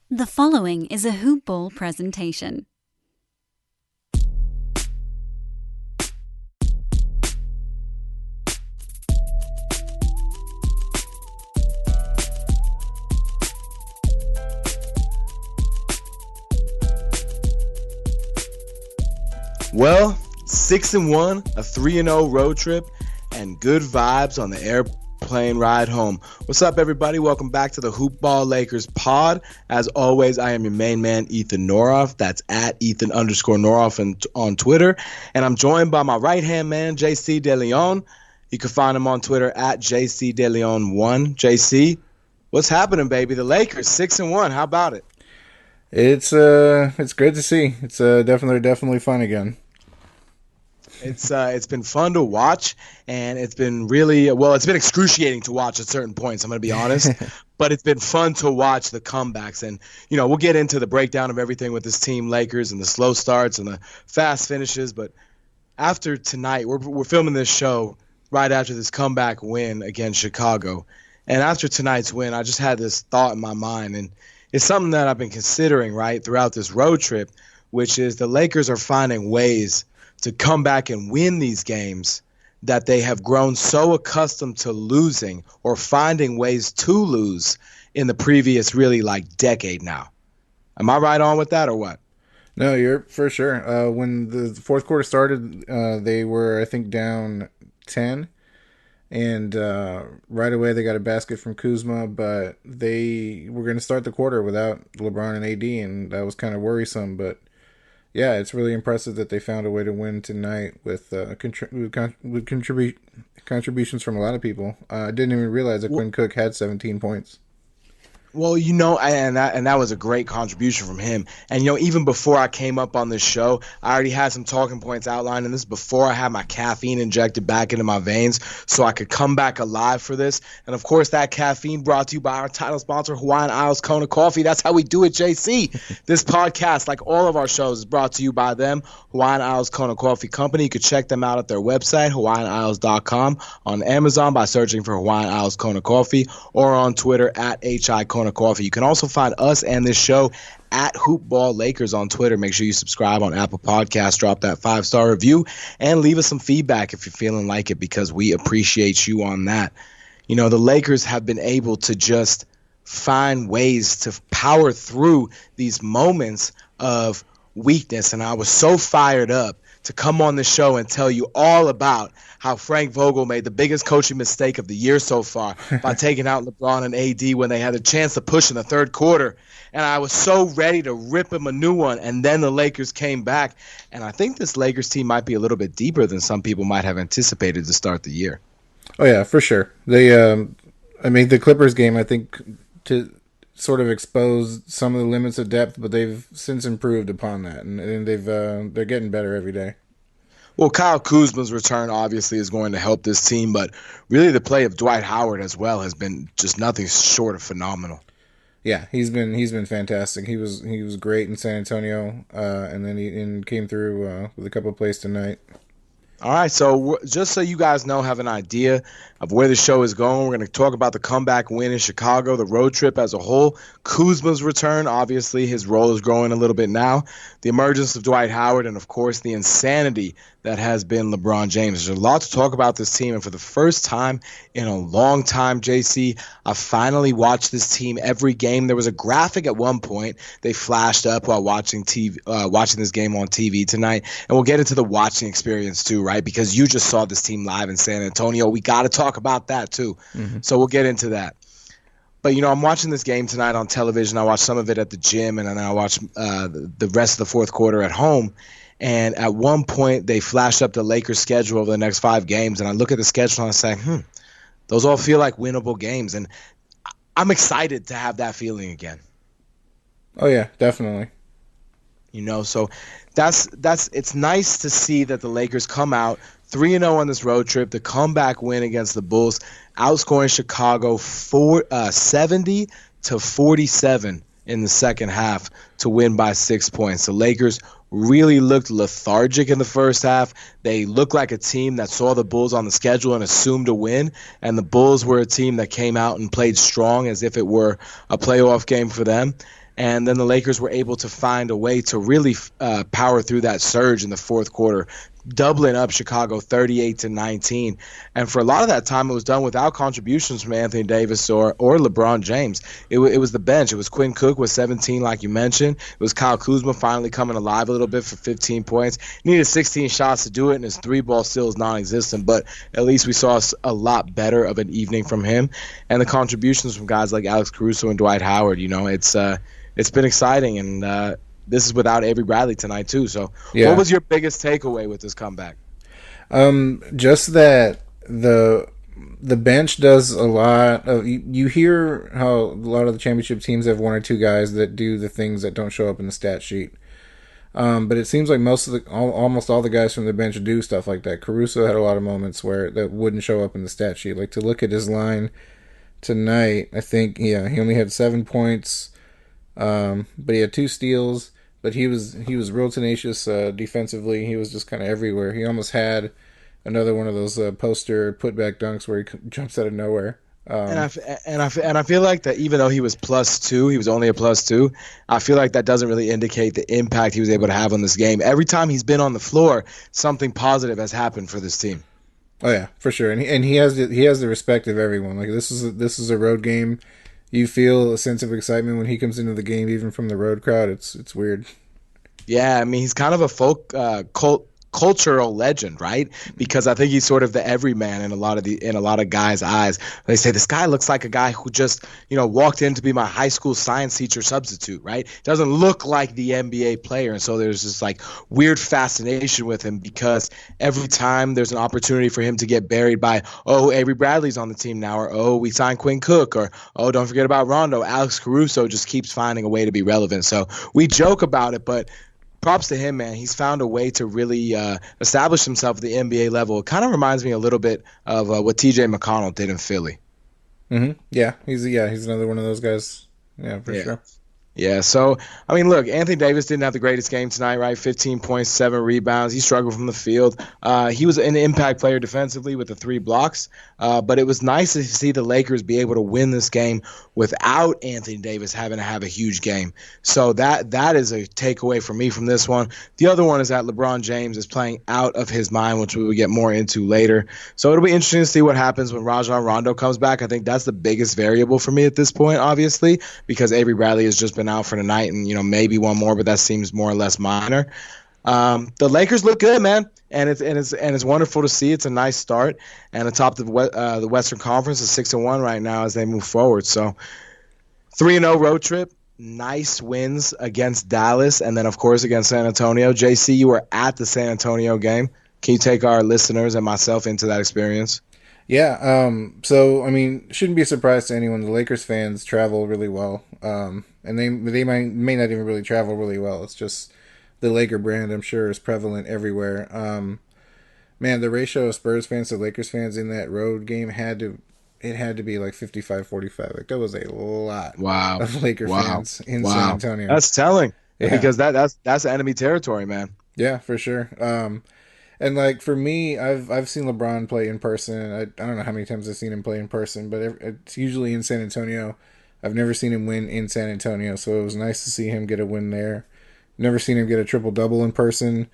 The following is a Hoop Ball presentation. Well, 6-1, a 3-0 road trip, and good vibes on the airplane ride home. What's up, everybody? Welcome back to the Hoop Ball Lakers pod. As always, I am your main man, Ethan Noroff. That's at Ethan_Noroff on Twitter. And I'm joined by my right-hand man, JC DeLeon. You can find him on Twitter at JCDeLeon1. JC, what's happening, baby? The Lakers, 6-1. How about it? It's great to see. It's definitely fun again. It's been fun to watch, and it's been it's been excruciating to watch at certain points, I'm going to be honest, but it's been fun to watch the comebacks. And, we'll get into the breakdown of everything with this team, Lakers, and the slow starts and the fast finishes. But after tonight, we're filming this show right after this comeback win against Chicago. And after tonight's win, I just had this thought in my mind, and it's something that I've been considering, right, throughout this road trip, which is the Lakers are finding ways to come back and win these games that they have grown so accustomed to losing or finding ways to lose in the previous decade now. Am I right on with that or what? No, you're for sure. When the fourth quarter started, they were, I think, down 10. And right away they got a basket from Kuzma, but they were going to start the quarter without LeBron and AD, and that was kind of worrisome. But yeah, it's really impressive that they found a way to win tonight with contributions from a lot of people. I didn't even realize that Quinn Cook had 17 points. Well, and that was a great contribution from him. And, even before I came up on this show, I already had some talking points outlined, and this before I had my caffeine injected back into my veins so I could come back alive for this. And, of course, that caffeine brought to you by our title sponsor, Hawaiian Isles Kona Coffee. That's how we do it, JC. This podcast, like all of our shows, is brought to you by them, Hawaiian Isles Kona Coffee Company. You can check them out at their website, hawaiianisles.com, on Amazon by searching for Hawaiian Isles Kona Coffee, or on Twitter at HI Kona Coffee. You can also find us and this show at Hoop Ball Lakers on Twitter. Make sure you subscribe on Apple Podcasts, drop that 5-star review, and leave us some feedback if you're feeling like it, because we appreciate you on that. The Lakers have been able to just find ways to power through these moments of weakness, and I was so fired up to come on the show and tell you all about how Frank Vogel made the biggest coaching mistake of the year so far by taking out LeBron and AD when they had a chance to push in the third quarter. And I was so ready to rip him a new one, and then the Lakers came back. And I think this Lakers team might be a little bit deeper than some people might have anticipated to start the year. Oh, yeah, for sure. The Clippers game, I think, to sort of exposed some of the limits of depth, but they've since improved upon that, and they're getting better every day. Well, Kyle Kuzma's return obviously is going to help this team, but really the play of Dwight Howard as well has been just nothing short of phenomenal. Yeah, he's been fantastic. He was great in San Antonio, and then he came through with a couple of plays tonight. All right, so just so you guys have an idea of where the show is going, we're going to talk about the comeback win in Chicago, the road trip as a whole, Kuzma's return. Obviously, his role is growing a little bit now, the emergence of Dwight Howard, and, of course, the insanity that has been LeBron James. There's a lot to talk about this team, and for the first time in a long time, JC, I finally watched this team every game. There was a graphic at one point they flashed up while watching this game on TV tonight, and we'll get into the watching experience too, right? Because you just saw this team live in San Antonio. We got to talk about that too. Mm-hmm. So we'll get into that. But, I'm watching this game tonight on television. I watched some of it at the gym, and then I watched the rest of the fourth quarter at home. And at one point, they flashed up the Lakers' schedule over the next 5 games, and I look at the schedule and I say, those all feel like winnable games. And I'm excited to have that feeling again. Oh, yeah, definitely. So that's it's nice to see that the Lakers come out 3-0 on this road trip, the comeback win against the Bulls, outscoring Chicago 70-47 in the second half to win by 6 points. The Lakers really looked lethargic in the first half. They looked like a team that saw the Bulls on the schedule and assumed a win, and the Bulls were a team that came out and played strong as if it were a playoff game for them. And then the Lakers were able to find a way to really power through that surge in the fourth quarter, doubling up Chicago 38-19. And for a lot of that time, it was done without contributions from Anthony Davis or LeBron James. It was the bench. It was Quinn Cook with 17, like you mentioned. It was Kyle Kuzma finally coming alive a little bit for 15 points. He needed 16 shots to do it, and his three ball still is non-existent. But at least we saw a lot better of an evening from him. And the contributions from guys like Alex Caruso and Dwight Howard, it's been exciting, and this is without Avery Bradley tonight too. So, Yeah. what was your biggest takeaway with this comeback? Just that the bench does a lot of. You hear how a lot of the championship teams have one or two guys that do the things that don't show up in the stat sheet. But it seems like almost all the guys from the bench do stuff like that. Caruso had a lot of moments where that wouldn't show up in the stat sheet. Like to look at his line tonight, I think he only had 7 points, but he had 2 steals. But he was real tenacious defensively. He was just kind of everywhere. He almost had another one of those poster putback dunks where he jumps out of nowhere. And I feel like that even though he was +2, he was only a +2. I feel like that doesn't really indicate the impact he was able to have on this game. Every time he's been on the floor, something positive has happened for this team. Oh yeah, for sure. And he has the respect of everyone. Like this is a road game. You feel a sense of excitement when he comes into the game, even from the road crowd. It's weird. Yeah, I mean he's kind of a cultural legend, right? Because I think he's sort of the everyman in a lot of guys' eyes. They say this guy looks like a guy who just walked in to be my high school science teacher substitute, right? Doesn't look like the NBA player, and so there's this like weird fascination with him because every time there's an opportunity for him to get buried by Avery Bradley's on the team now, or we signed Quinn Cook, or don't forget about Rondo, Alex Caruso just keeps finding a way to be relevant. So we joke about it, but props to him, man. He's found a way to really establish himself at the NBA level. It kind of reminds me a little bit of what T.J. McConnell did in Philly. Mm-hmm. Yeah, he's another one of those guys. Yeah, for sure. Yeah, so, I mean, look, Anthony Davis didn't have the greatest game tonight, right? 15 points, 7 rebounds. He struggled from the field. He was an impact player defensively with the 3 blocks, but it was nice to see the Lakers be able to win this game without Anthony Davis having to have a huge game. So that is a takeaway for me from this one. The other one is that LeBron James is playing out of his mind, which we will get more into later. So it'll be interesting to see what happens when Rajon Rondo comes back. I think that's the biggest variable for me at this point, obviously, because Avery Bradley has just been out for the night, and maybe one more, but that seems more or less minor. The Lakers look good, man, and it's wonderful to see. It's a nice start, and atop the Western Conference is 6-1 right now as they move forward. So 3-0 road trip, nice wins against Dallas, and then of course against San Antonio. JC, you were at the San Antonio game. Can you take our listeners and myself into that experience? Yeah, so I mean, shouldn't be a surprise to anyone. The Lakers fans travel really well, and they may not even really travel really well. It's just the Laker brand, I'm sure, is prevalent everywhere. Man, the ratio of Spurs fans to Lakers fans in that road game had to be like 55-45. Like that was a lot of Laker fans in San Antonio. That's telling, because that's enemy territory, man. Yeah, for sure. And like for me, I've seen LeBron play in person. I don't know how many times I've seen him play in person, but it's usually in San Antonio. I've never seen him win in San Antonio, so it was nice to see him get a win there. Never seen him get a triple-double in person.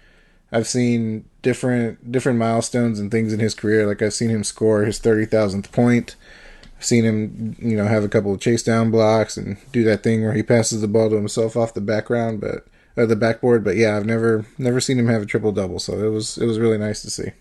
I've seen different milestones and things in his career. Like I've seen him score his 30,000th point. I've seen him, have a couple of chase down blocks and do that thing where he passes the ball to himself off the the backboard. But yeah, I've never seen him have a triple double, so it was really nice to see.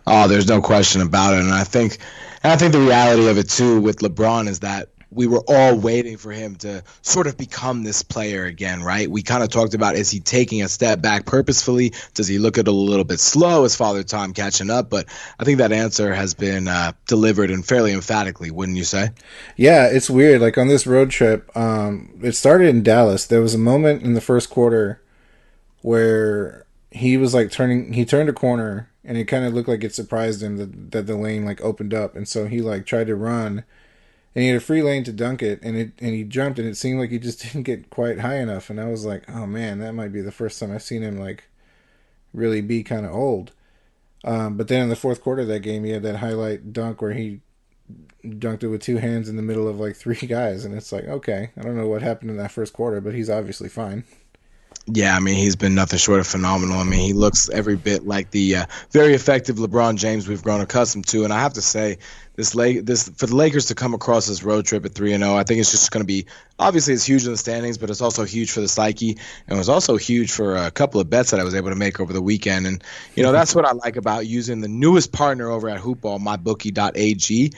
Oh, there's no question about it, and I think the reality of it too with LeBron is that we were all waiting for him to sort of become this player again, right? We kind of talked about, is he taking a step back purposefully? Does he look at it a little bit slow? Is Father Time catching up? But I think that answer has been delivered and fairly emphatically, wouldn't you say? Yeah, it's weird. Like on this road trip, it started in Dallas. There was a moment in the first quarter where he was like he turned a corner and it kind of looked like it surprised him that the lane like opened up. And so he like tried to run. And he had a free lane to dunk it, and he jumped, and it seemed like he just didn't get quite high enough. And I was like, oh man, that might be the first time I've seen him like really be kind of old. But then in the fourth quarter of that game, he had that highlight dunk where he dunked it with two hands in the middle of like three guys, and it's like, okay, I don't know what happened in that first quarter, but he's obviously fine. Yeah, I mean, he's been nothing short of phenomenal. I mean, he looks every bit like the very effective LeBron James we've grown accustomed to. And I have to say, this for the Lakers to come across this road trip at 3-0, I think it's just going to be, obviously it's huge in the standings, but it's also huge for the psyche, and it was also huge for a couple of bets that I was able to make over the weekend. And that's what I like about using the newest partner over at Hoopball, mybookie.ag.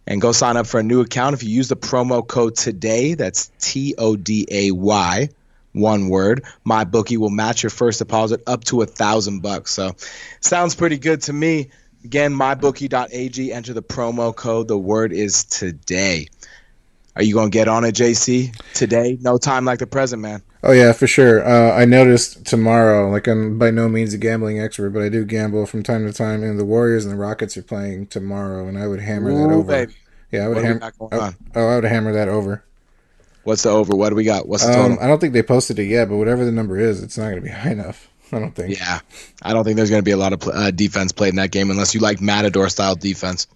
And go sign up for a new account. If you use the promo code TODAY, that's TODAY, one word, MyBookie will match your first deposit up to $1,000. So sounds pretty good to me. Again, mybookie.ag, enter the promo code. The word is today. Are you going to get on it, JC? Today? No time like the present, man. Oh, yeah, for sure. I noticed tomorrow, like I'm by no means a gambling expert, but I do gamble from time to time, and the Warriors and the Rockets are playing tomorrow, and I would hammer that Ooh, over. baby. Yeah, I would What do we got going on? I would hammer that over. What's the over? What do we got? What's the total? I don't think they posted it yet, but whatever the number is, it's not going to be high enough. I don't think. Yeah, I don't think there's going to be a lot of defense played in that game unless you like Matador-style defense.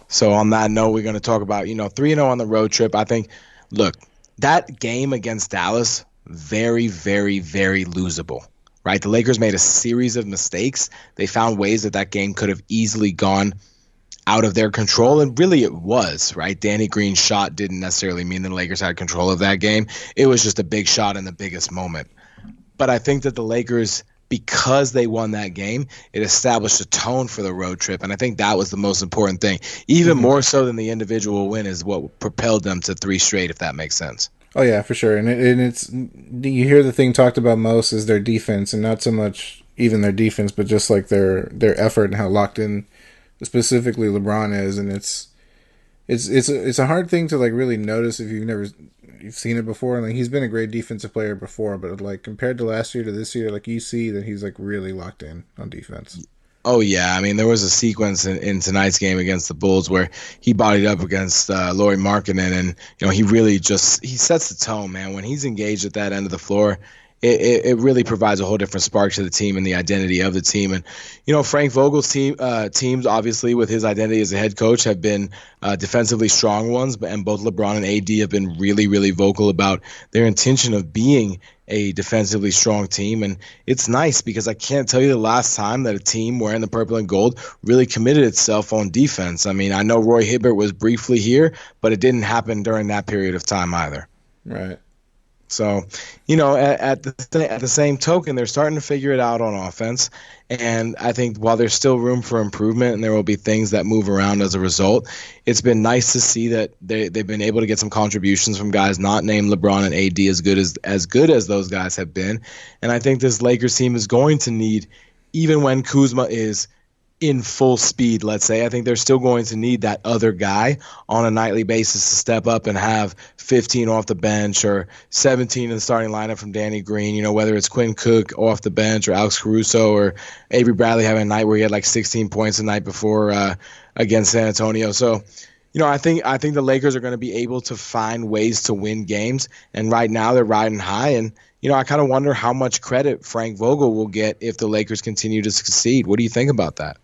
So on that note, we're going to talk about, 3-0 on the road trip. I think, look, that game against Dallas, very, very, very losable, right? The Lakers made a series of mistakes. They found ways that game could have easily gone out of their control, and really it was, right? Danny Green's shot didn't necessarily mean the Lakers had control of that game. It was just a big shot in the biggest moment. But I think that the Lakers, because they won that game, it established a tone for the road trip, and I think that was the most important thing. Even more so than the individual win is what propelled them to 3 straight, if that makes sense. Oh yeah, for sure. And it's you hear the thing talked about most is their defense, and not so much even their defense, but just like their effort and how locked in specifically LeBron is. And it's a hard thing to like really notice if you've seen it before. Like he's been a great defensive player before, but like compared to last year to this year, like you see that he's like really locked in on defense. Oh, yeah. I mean, there was a sequence in tonight's game against the Bulls where he bodied up against Lauri Markkanen, and, he really he sets the tone, man. When he's engaged at that end of the floor, it really provides a whole different spark to the team and the identity of the team. And, Frank Vogel's teams, obviously, with his identity as a head coach, have been defensively strong ones, and both LeBron and AD have been really, really vocal about their intention of being a defensively strong team. And it's nice because I can't tell you the last time that a team wearing the purple and gold really committed itself on defense. I mean, I know Roy Hibbert was briefly here, but it didn't happen during that period of time either. Right. So, at the same token, they're starting to figure it out on offense. And I think while there's still room for improvement and there will be things that move around as a result, it's been nice to see that they've been able to get some contributions from guys not named LeBron and AD as good as those guys have been. And I think this Lakers team is going to need, even when Kuzma is in full speed, let's say, I think they're still going to need that other guy on a nightly basis to step up and have 15 off the bench or 17 in the starting lineup from Danny Green, whether it's Quinn Cook off the bench or Alex Caruso or Avery Bradley having a night where he had like 16 points the night before against San Antonio. So, I think the Lakers are going to be able to find ways to win games, and right now they're riding high. And I kind of wonder how much credit Frank Vogel will get if the Lakers continue to succeed. What do you think about that?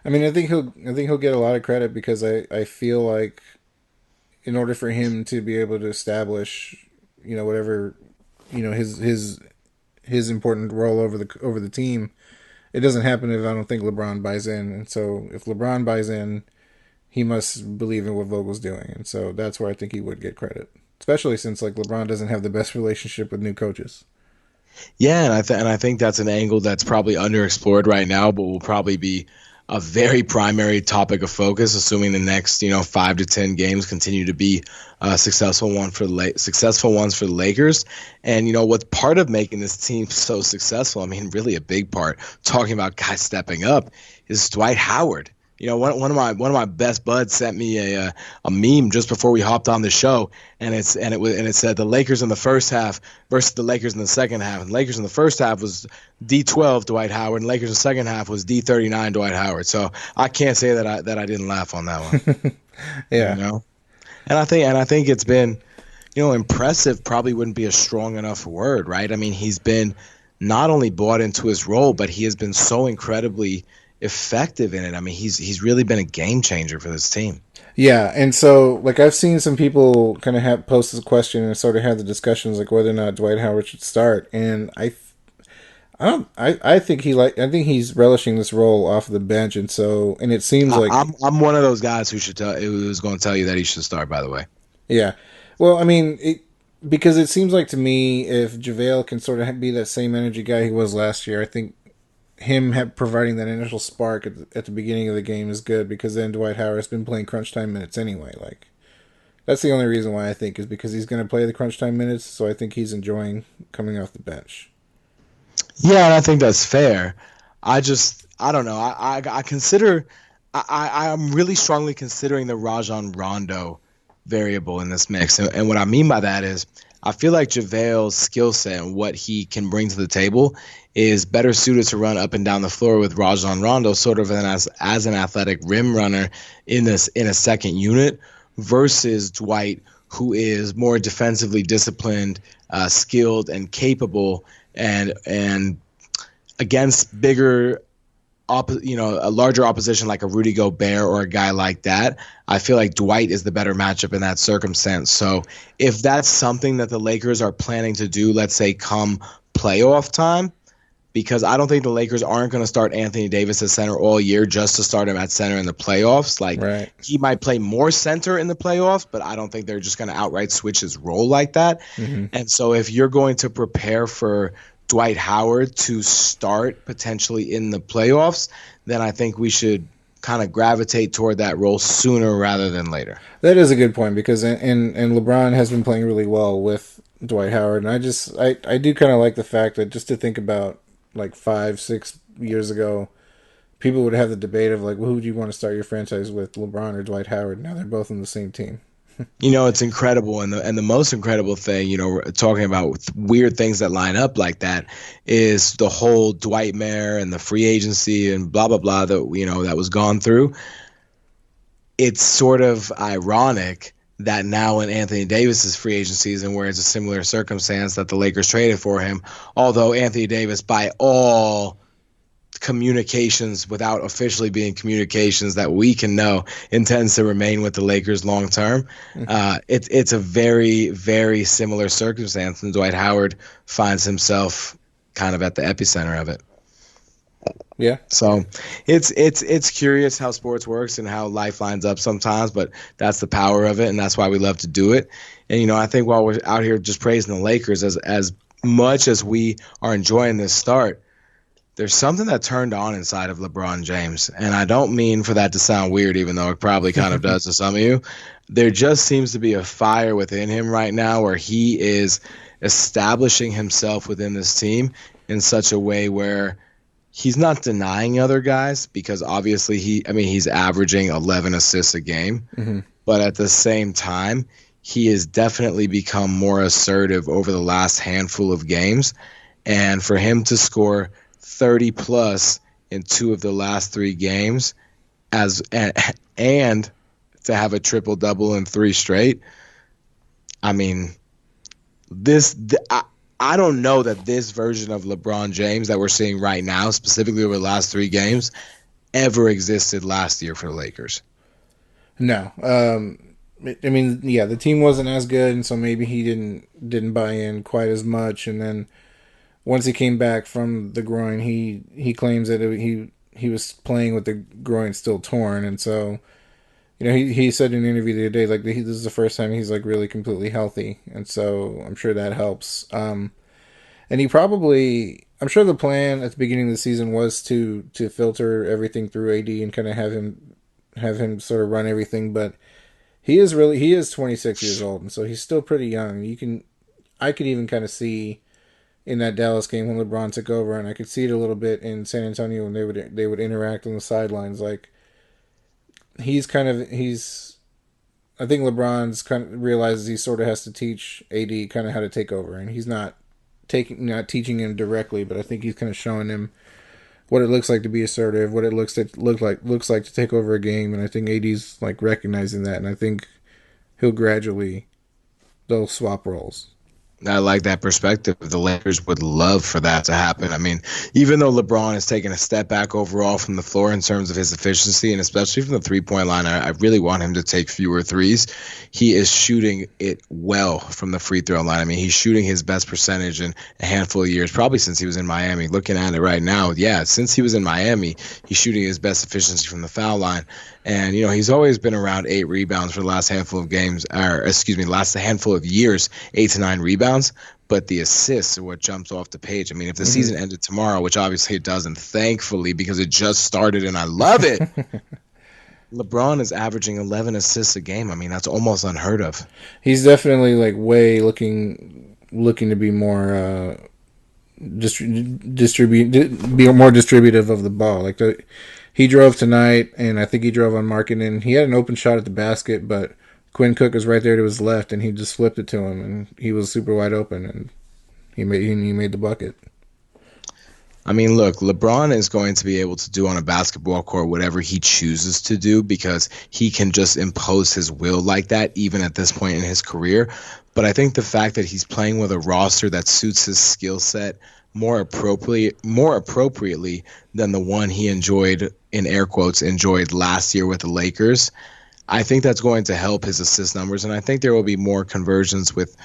I mean, I think he'll get a lot of credit because I feel like in order for him to be able to establish, whatever, his important role over the team, it doesn't happen if I don't think LeBron buys in. And so if LeBron buys in, he must believe in what Vogel's doing. And so that's where I think he would get credit, especially since like LeBron doesn't have the best relationship with new coaches. Yeah, and I think that's an angle that's probably underexplored right now, but will probably be a very primary topic of focus, assuming the next 5 to 10 games continue to be successful ones for the Lakers. And what's part of making this team so successful, I mean, really a big part, talking about guys stepping up, is Dwight Howard. One of my best buds sent me a meme just before we hopped on the show, and it said the Lakers in the first half versus the Lakers in the second half. And the Lakers in the first half was D12 Dwight Howard, and Lakers in the second half was D39 Dwight Howard. So I can't say that I didn't laugh on that one. Yeah. And I think it's been, impressive probably wouldn't be a strong enough word, right? I mean, he's been not only bought into his role, but he has been so incredibly effective in it. I mean, he's really been a game changer for this team. Yeah, and so like I've seen some people kind of have post this question and sort of have the discussions like whether or not Dwight Howard should start, and I don't I think I think he's relishing this role off the bench, and so and it seems I, like I'm one of those guys who's going to tell you that he should start. By the way. yeah, well I mean because it seems like to me if JaVale can sort of be that same energy guy he was last year, I think providing that initial spark at the beginning of the game is good because then Dwight Howard has been playing crunch time minutes anyway. Like that's the only reason why I think is because he's going to play the crunch time minutes, so I think he's enjoying coming off the bench. Yeah, and I think that's fair. I don't know. I consider I'm really strongly considering the Rajon Rondo variable in this mix. And what I mean by that is I feel like JaVale's skill set and what he can bring to the table is better suited to run up and down the floor with Rajon Rondo sort of as an athletic rim runner in a second unit versus Dwight, who is more defensively disciplined, skilled, and capable, and against bigger a larger opposition like a Rudy Gobert or a guy like that, I feel like Dwight is the better matchup in that circumstance. So if that's something that the Lakers are planning to do, let's say come playoff time, because I don't think the Lakers aren't going to start Anthony Davis at center all year just to start him at center in the playoffs. Like right. He might play more center in the playoffs, but I don't think they're just going to outright switch his role like that. Mm-hmm. And so if you're going to prepare for Dwight Howard to start potentially in the playoffs, then I think we should kind of gravitate toward that role sooner rather than later. That is a good point because and LeBron has been playing really well with Dwight Howard, and I do kind of like the fact that just to think about like 5-6 years ago, people would have the debate of like, well, who would you want to start your franchise with, LeBron or Dwight Howard? Now they're both on the same team. It's incredible, and the most incredible thing, talking about weird things that line up like that, is the whole Dwight Mayer and the free agency and blah blah blah that was gone through. It's sort of ironic that now in Anthony Davis's free agency season, where it's a similar circumstance that the Lakers traded for him, although Anthony Davis, by all communications without officially being communications that we can know, intends to remain with the Lakers long term. It's a very, very similar circumstance, and Dwight Howard finds himself kind of at the epicenter of it. Yeah. So it's curious how sports works and how life lines up sometimes, but that's the power of it, and that's why we love to do it. And I think while we're out here just praising the Lakers, as much as we are enjoying this start, there's something that turned on inside of LeBron James. And I don't mean for that to sound weird, even though it probably kind of does to some of you. There just seems to be a fire within him right now where he is establishing himself within this team in such a way where he's not denying other guys, because obviously he's averaging 11 assists a game. Mm-hmm. But at the same time, he has definitely become more assertive over the last handful of games. And for him to score 30 plus in 2 of the last 3 games and to have a triple double in 3 straight. I mean, I don't know that this version of LeBron James that we're seeing right now, specifically over the last 3 games, ever existed last year for the Lakers. No. I mean, yeah, the team wasn't as good, and so maybe he didn't buy in quite as much, and then once he came back from the groin, he claims that he was playing with the groin still torn, and so he said in an interview the other day like this is the first time he's like really completely healthy, and so I'm sure that helps. And I'm sure the plan at the beginning of the season was to filter everything through AD and kind of have him sort of run everything, but he is 26 years old, and so he's still pretty young. I could even kind of see in that Dallas game when LeBron took over, and I could see it a little bit in San Antonio when they would interact on the sidelines. Like I think LeBron's kind of realizes he sort of has to teach AD kind of how to take over, and he's not teaching him directly, but I think he's kind of showing him what it looks like to be assertive, what it looks like to take over a game, and I think AD's like recognizing that, and I think they'll swap roles. I like that perspective. The Lakers would love for that to happen. I mean, even though LeBron has taken a step back overall from the floor in terms of his efficiency and especially from the three-point line, I really want him to take fewer threes. He is shooting it well from the free throw line. I mean, he's shooting his best percentage in a handful of years, probably since he was in Miami. Looking at it right now, yeah, since he was in Miami, he's shooting his best efficiency from the foul line. And, he's always been around 8 rebounds for the last handful of games, or excuse me, last handful of years, 8 to 9 rebounds. But the assists are what jumps off the page. I mean, if the season ended tomorrow, which obviously it doesn't, thankfully, because it just started and I love it, LeBron is averaging 11 assists a game. I mean, that's almost unheard of. He's definitely like way looking to be more be more distributive of the ball. He drove tonight, and I think he drove on Markkanen. He had an open shot at the basket, but Quinn Cook was right there to his left, and he just flipped it to him, and he was super wide open, and he made the bucket. I mean, look, LeBron is going to be able to do on a basketball court whatever he chooses to do because he can just impose his will like that even at this point in his career. But I think the fact that he's playing with a roster that suits his skill set more appropriately than the one he enjoyed, in air quotes, enjoyed last year with the Lakers, I think that's going to help his assist numbers, and I think there will be more conversions with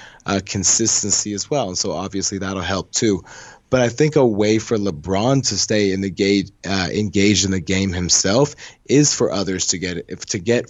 consistency as well. And so obviously that'll help too. But I think a way for LeBron to stay engaged in the game himself is for others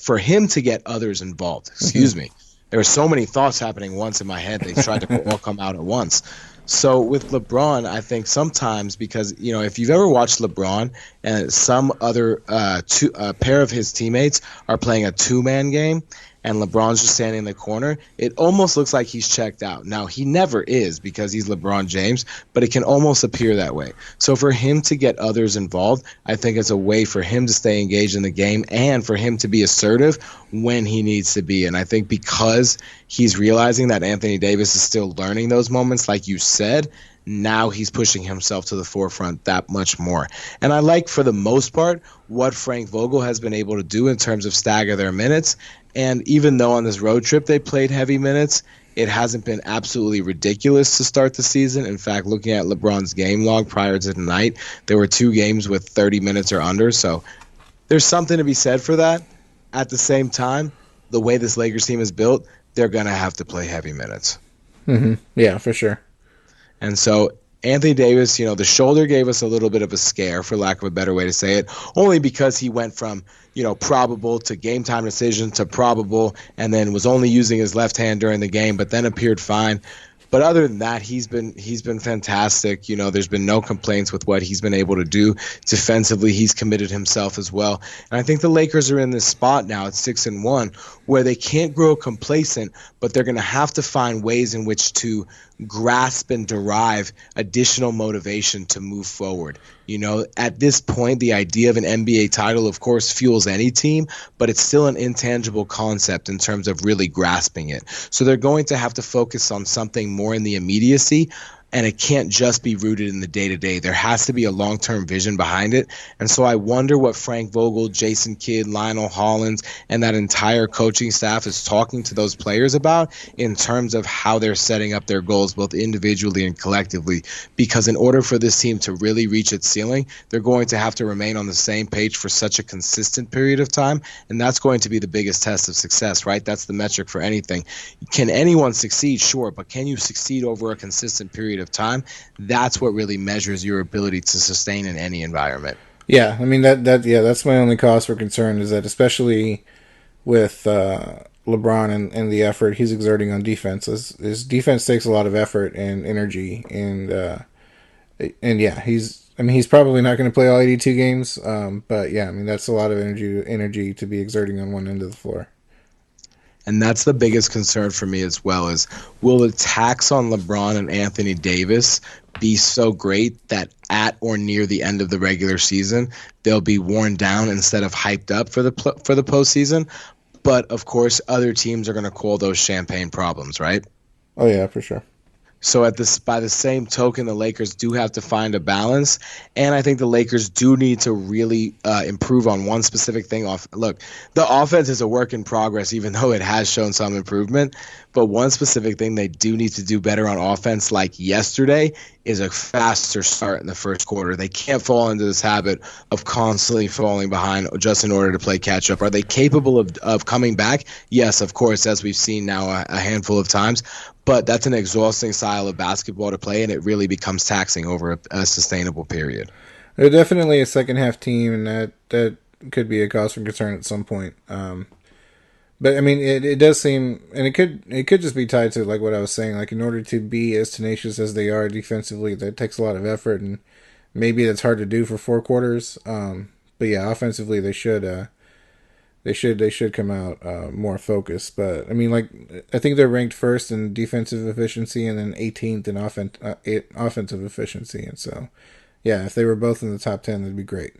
for him to get others involved. Excuse me. There were so many thoughts happening once in my head. They tried to all come out at once. So with LeBron, I think sometimes because, if you've ever watched LeBron and some other pair of his teammates are playing a two-man game and LeBron's just standing in the corner, it almost looks like he's checked out. Now, he never is because he's LeBron James, but it can almost appear that way. So for him to get others involved, I think it's a way for him to stay engaged in the game and for him to be assertive when he needs to be. And I think because he's realizing that Anthony Davis is still learning those moments, like you said, now he's pushing himself to the forefront that much more. And I like, for the most part, what Frank Vogel has been able to do in terms of stagger their minutes. And even though on this road trip they played heavy minutes, it hasn't been absolutely ridiculous to start the season. In fact, looking at LeBron's game log prior to tonight, there were 2 games with 30 minutes or under. So there's something to be said for that. At the same time, the way this Lakers team is built, they're going to have to play heavy minutes. Mm-hmm. Yeah, for sure. And so Anthony Davis, the shoulder gave us a little bit of a scare, for lack of a better way to say it, only because he went from, probable to game time decision to probable and then was only using his left hand during the game, but then appeared fine. But other than that, he's been fantastic. There's been no complaints with what he's been able to do defensively. He's committed himself as well. And I think the Lakers are in this spot now at 6-1 where they can't grow complacent, but they're going to have to find ways in which to grasp and derive additional motivation to move forward. At this point, the idea of an NBA title, of course, fuels any team, but it's still an intangible concept in terms of really grasping it. So they're going to have to focus on something more in the immediacy, and it can't just be rooted in the day-to-day. There has to be a long-term vision behind it. And so I wonder what Frank Vogel, Jason Kidd, Lionel Hollins, and that entire coaching staff is talking to those players about in terms of how they're setting up their goals, both individually and collectively. Because in order for this team to really reach its ceiling, they're going to have to remain on the same page for such a consistent period of time. And that's going to be the biggest test of success, right? That's the metric for anything. Can anyone succeed? Sure. But can you succeed over a consistent period of time? That's what really measures your ability to sustain in any environment. Yeah, I mean that's my only cause for concern is that, especially with LeBron and the effort he's exerting on defense. His defense takes a lot of effort and energy, and yeah, he's probably not going to play all 82 games, but yeah, I mean that's a lot of energy to be exerting on one end of the floor. And that's the biggest concern for me as well, is will the tax on LeBron and Anthony Davis be so great that at or near the end of the regular season, they'll be worn down instead of hyped up for the postseason? But, of course, other teams are going to call those champagne problems, right? Oh, yeah, for sure. So by the same token, the Lakers do have to find a balance, and I think the Lakers do need to really improve on one specific thing. Look, the offense is a work in progress, even though it has shown some improvement. But one specific thing they do need to do better on offense, like yesterday, is a faster start in the first quarter. They can't fall into this habit of constantly falling behind just in order to play catch up. Are they capable of coming back? Yes, of course, as we've seen now a handful of times. But that's an exhausting style of basketball to play, and it really becomes taxing over a sustainable period. They're definitely a second half team, and that could be a cause for concern at some point. But I mean, it does seem, and it could just be tied to like what I was saying. Like in order to be as tenacious as they are defensively, that takes a lot of effort, and maybe that's hard to do for 4 quarters. But yeah, offensively they should come out more focused. But I mean, like I think they're ranked first in defensive efficiency and then 18th in offensive efficiency. And so, yeah, if they were both in the top 10, that'd be great.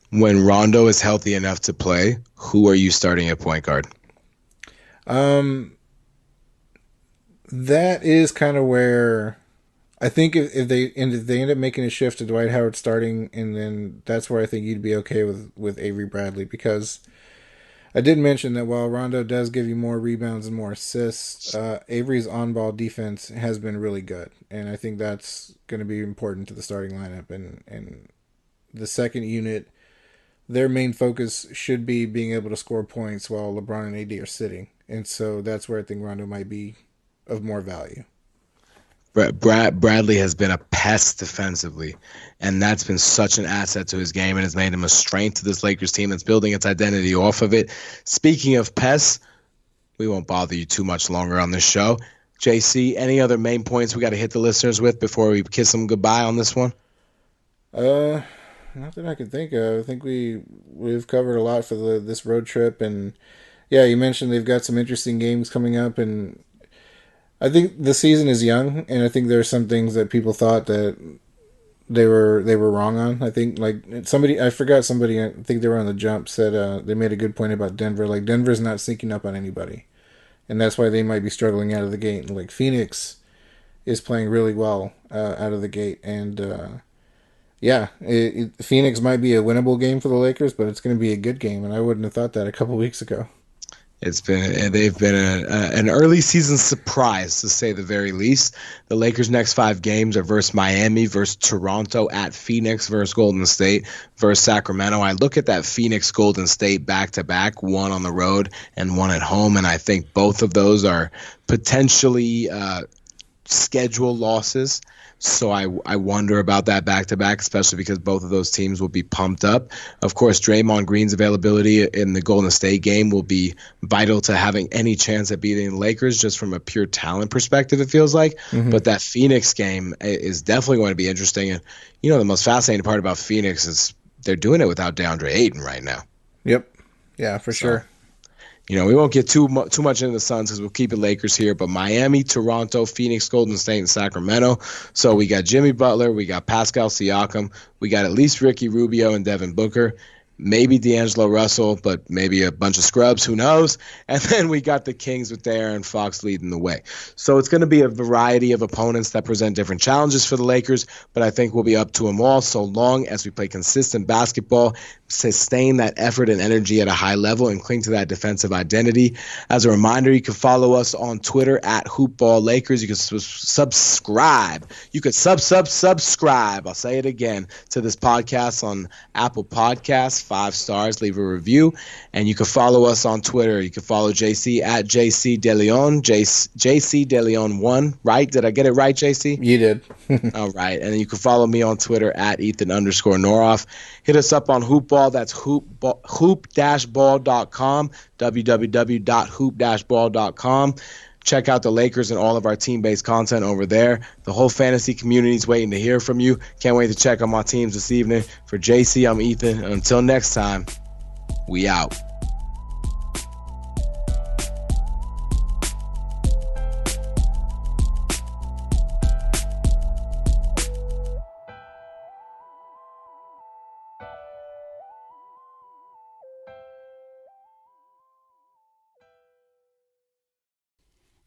When Rondo is healthy enough to play, who are you starting at point guard? That is kind of where I think if they end up making a shift to Dwight Howard starting, and then that's where I think you'd be okay with Avery Bradley, because I did mention that while Rondo does give you more rebounds and more assists, Avery's on-ball defense has been really good, and I think that's going to be important to the starting lineup. And the second unit, their main focus should be being able to score points while LeBron and AD are sitting, and so that's where I think Rondo might be of more value. Bradley has been a pest defensively, and that's been such an asset to his game and has made him a strength to this Lakers team that's building its identity off of it. Speaking of pests, we won't bother you too much longer on this show. JC, any other main points we got to hit the listeners with before we kiss them goodbye on this one? Not that I can think of. I think we've covered a lot for this road trip, and yeah, you mentioned they've got some interesting games coming up, and I think the season is young, and I think there are some things that people thought that they were wrong on. I think like somebody, I think they were on the Jump, said they made a good point about Denver. Like Denver's not sneaking up on anybody, and that's why they might be struggling out of the gate. Like Phoenix is playing really well out of the gate, and yeah, Phoenix might be a winnable game for the Lakers, but it's going to be a good game, and I wouldn't have thought that a couple weeks ago. They've been an early season surprise, to say the very least. The Lakers' next 5 games are versus Miami, versus Toronto, at Phoenix, versus Golden State, versus Sacramento. I look at that Phoenix Golden State back-to-back, one on the road and one at home, and I think both of those are potentially schedule losses. So I wonder about that back-to-back, especially because both of those teams will be pumped up. Of course, Draymond Green's availability in the Golden State game will be vital to having any chance at beating the Lakers, just from a pure talent perspective, it feels like. Mm-hmm. But that Phoenix game is definitely going to be interesting. And, you know, the most fascinating part about Phoenix is they're doing it without DeAndre Ayton right now. Yep. Yeah, for sure. You know, we won't get too much into the Suns because we'll keep it Lakers here. But Miami, Toronto, Phoenix, Golden State, and Sacramento. So we got Jimmy Butler, we got Pascal Siakam, we got at least Ricky Rubio and Devin Booker, maybe D'Angelo Russell, but maybe a bunch of scrubs, who knows? And then we got the Kings with De'Aaron Fox leading the way. So it's going to be a variety of opponents that present different challenges for the Lakers, but I think we'll be up to them all so long as we play consistent basketball, sustain that effort and energy at a high level, and cling to that defensive identity. As a reminder, you can follow us on Twitter at HoopBallLakers. You can subscribe. You could subscribe. I'll say it again, to this podcast on Apple Podcasts. 5 stars, leave a review, and you can follow us on Twitter. You can follow JC at JC DeLeon, JC DeLeon1, right? Did I get it right, JC? You did. All right. And then you can follow me on Twitter at Ethan_Noroff. Hit us up on Hoopball. That's hoop-ball.com, www.hoop-ball.com. Check out the Lakers and all of our team-based content over there. The whole fantasy community is waiting to hear from you. Can't wait to check on my teams this evening. For JC, I'm Ethan. And until next time, we out.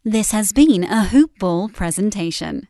This has been a Hoop Ball presentation.